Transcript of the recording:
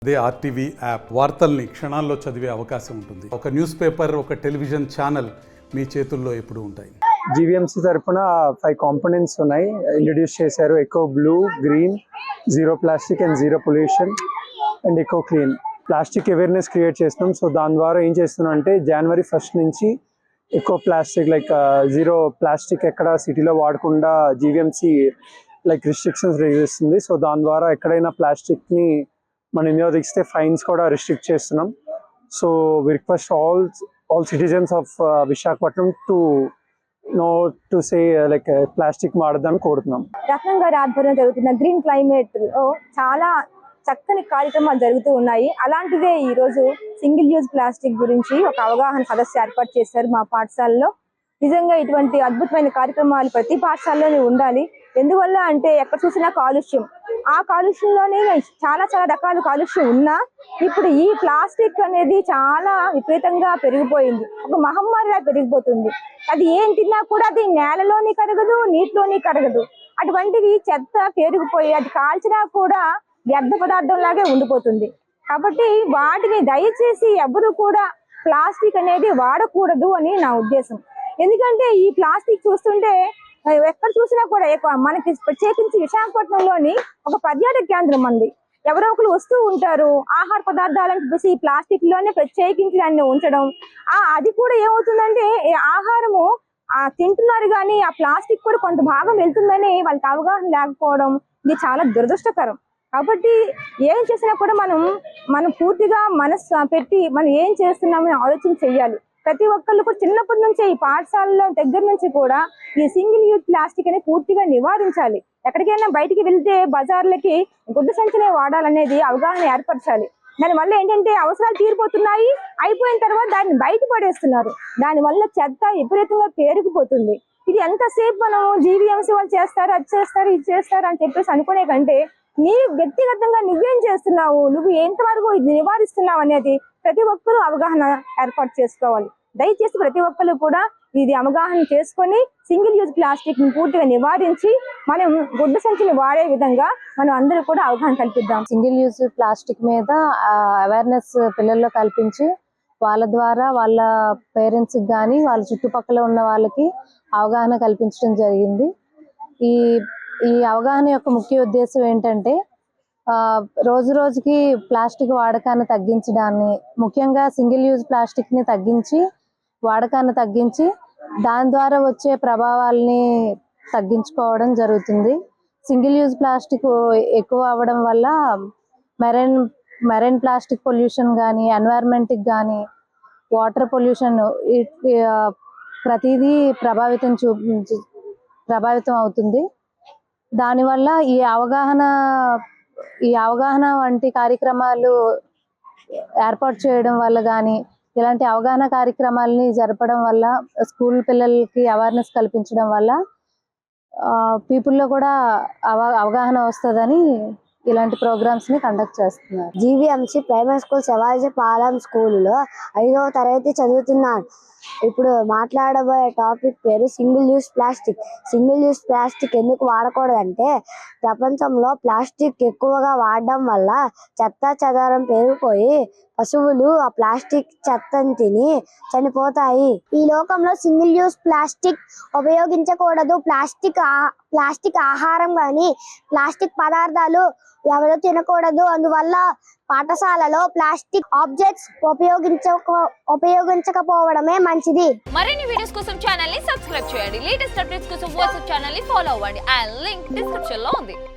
అదే RTV app వార్తల్ని క్షణాల్లో చదివే అవకాశం ఉంటుంది. ఒక న్యూస్ పేపర్, ఒక టెలివిజన్ ఛానల్ మీ చేతుల్లో ఎప్పుడు ఉంటాయి. జీవీఎంసీ తరఫున 5 కాంపోనెంట్స్ ఉన్నాయి, ఇంట్రడ్యూస్ చేశారు. Eco blue, green, zero plastic and zero pollution and eco clean. Plastic awareness create చేస్తున్నాం. సో దాని ద్వారా ఏం చేస్తున్నాం అంటే జనవరి 1 నుంచి eco plastic like zero plastic ఎక్కడ సిటీలో వాడకుండా జీవీఎంసీ లైక్ రిస్ట్రిక్షన్స్ చేస్తుంది. సో దాని ద్వారా ఎక్కడైనా ప్లాస్టిక్ని మనం వినియోగిస్తే ఫైన్స్ కూడా రిస్ట్రిక్ట్ చేస్తున్నాం. So we request all citizens of Visakhapatnam to say like plastic వాడదని కోరుతున్నాం. రత్నం గారి ఆధ్వర్యంలో జరుగుతున్న గ్రీన్ క్లైమేట్ లో చాలా చక్కని కార్యక్రమాలు జరుగుతూ ఉన్నాయి. అలాంటిదే ఈ రోజు సింగిల్ యూజ్ ప్లాస్టిక్ గురించి ఒక అవగాహన సదస్సు ఏర్పాటు చేశారు మా పాఠశాలలో. నిజంగా ఇటువంటి అద్భుతమైన కార్యక్రమాలు ప్రతి పాఠశాలలోనే ఉండాలి. ఎందువల్ల అంటే ఎక్కడ చూసినా కాలుష్యం, ఆ కాలుష్యంలోనే చాలా రకాల కాలుష్యం ఉన్నా ఇప్పుడు ఈ ప్లాస్టిక్ అనేది చాలా విపరీతంగా పెరిగిపోయింది. ఒక మహమ్మారిలా పెరిగిపోతుంది. అది ఏం తిన్నా కూడా అది నేలలోని కరగదు, నీటిలోని కరగదు. అటువంటివి చెత్త పెరిగిపోయి అది కాల్చినా కూడా వ్యర్థ పదార్థం లాగే ఉండిపోతుంది. కాబట్టి వాటిని దయచేసి ఎవరు కూడా ప్లాస్టిక్ అనేది వాడకూడదు అని నా ఉద్దేశం. ఎందుకంటే ఈ ప్లాస్టిక్ చూస్తుంటే ఎక్కడ చూసినా కూడా మనకి ప్రత్యేకించి విశాఖపట్నంలోని ఒక పర్యాటక కేంద్రం ఉంది. ఎవరో ఒకరు వస్తూ ఉంటారు, ఆహార పదార్థాలను చూసి ఈ ప్లాస్టిక్ లోనే ప్రత్యేకించి దాన్ని ఉంచడం. అది కూడా ఏమవుతుందంటే ఆహారము తింటున్నారు కానీ ఆ ప్లాస్టిక్ కూడా కొంత భాగం వెళ్తుందని వాళ్ళకి అవగాహన లేకపోవడం, ఇది చాలా దురదృష్టకరం. కాబట్టి ఏం చేసినా కూడా మనం పూర్తిగా మనసు పెట్టి మనం ఏం చేస్తున్నామని ఆలోచన చెయ్యాలి. ప్రతి ఒక్కళ్ళు కూడా చిన్నప్పటి నుంచే ఈ పాఠశాలలో దగ్గర నుంచి కూడా ఈ సింగిల్ యూజ్ ప్లాస్టిక్ అనేది పూర్తిగా నివారించాలి. ఎక్కడికైనా బయటికి వెళ్తే బజార్లకి గుడ్డ సంచినే వాడాలనేది అవగాహన ఏర్పరచాలి. దానివల్ల ఏంటంటే అవసరాలు తీరిపోతున్నాయి, అయిపోయిన తర్వాత దాన్ని బయట పడేస్తున్నారు. దానివల్ల చెత్త విపరీతంగా పేరుకుపోతుంది. ఇది ఎంతసేపు మనం జీవీఎంసీ వాళ్ళు చేస్తారు, అది చేస్తారు, ఇది చేస్తారు అని చెప్పేసి అనుకునే కంటే నీ వ్యక్తిగతంగా నువ్వేం చేస్తున్నావు, నువ్వు ఎంతవరకు ఇది నివారిస్తున్నావు అనేది ప్రతి ఒక్కరూ అవగాహన ఏర్పాటు చేసుకోవాలి. దయచేసి ప్రతి ఒక్కరు కూడా ఇది అవగాహన చేసుకొని సింగిల్ యూజ్ ప్లాస్టిక్ ని పూర్తిగా నివారించి మనం గుడ్డ సంచిని వాడే విధంగా మనం అందరూ కూడా అవగాహన కల్పిద్దాం. సింగిల్ యూజ్ ప్లాస్టిక్ మీద అవేర్నెస్ పిల్లల్లో కల్పించి వాళ్ళ ద్వారా వాళ్ళ పేరెంట్స్ కానీ వాళ్ళ చుట్టుపక్కల ఉన్న వాళ్ళకి అవగాహన కల్పించడం జరిగింది. ఈ అవగాహన యొక్క ముఖ్య ఉద్దేశం ఏంటంటే రోజు రోజుకి ప్లాస్టిక్ వాడకాన్ని తగ్గించడాన్ని, ముఖ్యంగా సింగిల్ యూజ్ ప్లాస్టిక్ ని తగ్గించి వాడకాన్ని తగ్గించి దాని ద్వారా వచ్చే ప్రభావాల్ని తగ్గించుకోవడం జరుగుతుంది. సింగిల్ యూజ్ ప్లాస్టిక్ ఎక్కువ అవ్వడం వల్ల మెరైన్ ప్లాస్టిక్ పొల్యూషన్ కానీ, ఎన్వైరన్మెంట్కి కానీ, వాటర్ పొల్యూషన్ ప్రతిదీ ప్రభావితం అవుతుంది. దానివల్ల ఈ అవగాహన వంటి కార్యక్రమాలు ఏర్పాటు చేయడం వల్ల కానీ, ఇలాంటి అవగాహన కార్యక్రమాలని జరపడం వల్ల, స్కూల్ పిల్లలకి అవేర్నెస్ కల్పించడం వల్ల పీపుల్లో కూడా అవగాహన వస్తుందని ఇలాంటి ప్రోగ్రామ్స్ ని కండక్ట్ చేస్తున్నారు. జీవీఎంసీ ప్రైమరీ స్కూల్ శివాజీపాలెం స్కూల్లో 5వ తరగతి చదువుతున్నాను. ఇప్పుడు మాట్లాడబోయే టాపిక్ పేరు single use plastic. Single use plastic ఎందుకు వాడకూడదంటే ప్రపంచంలో ప్లాస్టిక్ ఎక్కువగా వాడడం వల్ల చెత్త చెదారం పెరిగిపోయి పశువులు ఆ ప్లాస్టిక్ చెత్తని తిని చనిపోతాయి. ఈ లోకంలో సింగిల్ యూజ్ ప్లాస్టిక్ ఉపయోగించకూడదు. ప్లాస్టిక్ ఆహారం కానీ ప్లాస్టిక్ పదార్థాలు ఎవరు తినకూడదు. అందువల్ల పాఠశాలలో ప్లాస్టిక్ ఆబ్జెక్ట్స్ ఉపయోగించకపోవడమే మంచిది. మరిన్ని వీడియోస్ కోసం ఛానల్ ని సబ్స్క్రైబ్ చేయండి. లేటెస్ట్ అప్డేట్స్ కోసం వాట్సాప్ ఛానల్ ని ఫాలో అవ్వండి. ఆ లింక్ డిస్క్రిప్షన్ లో ఉంది.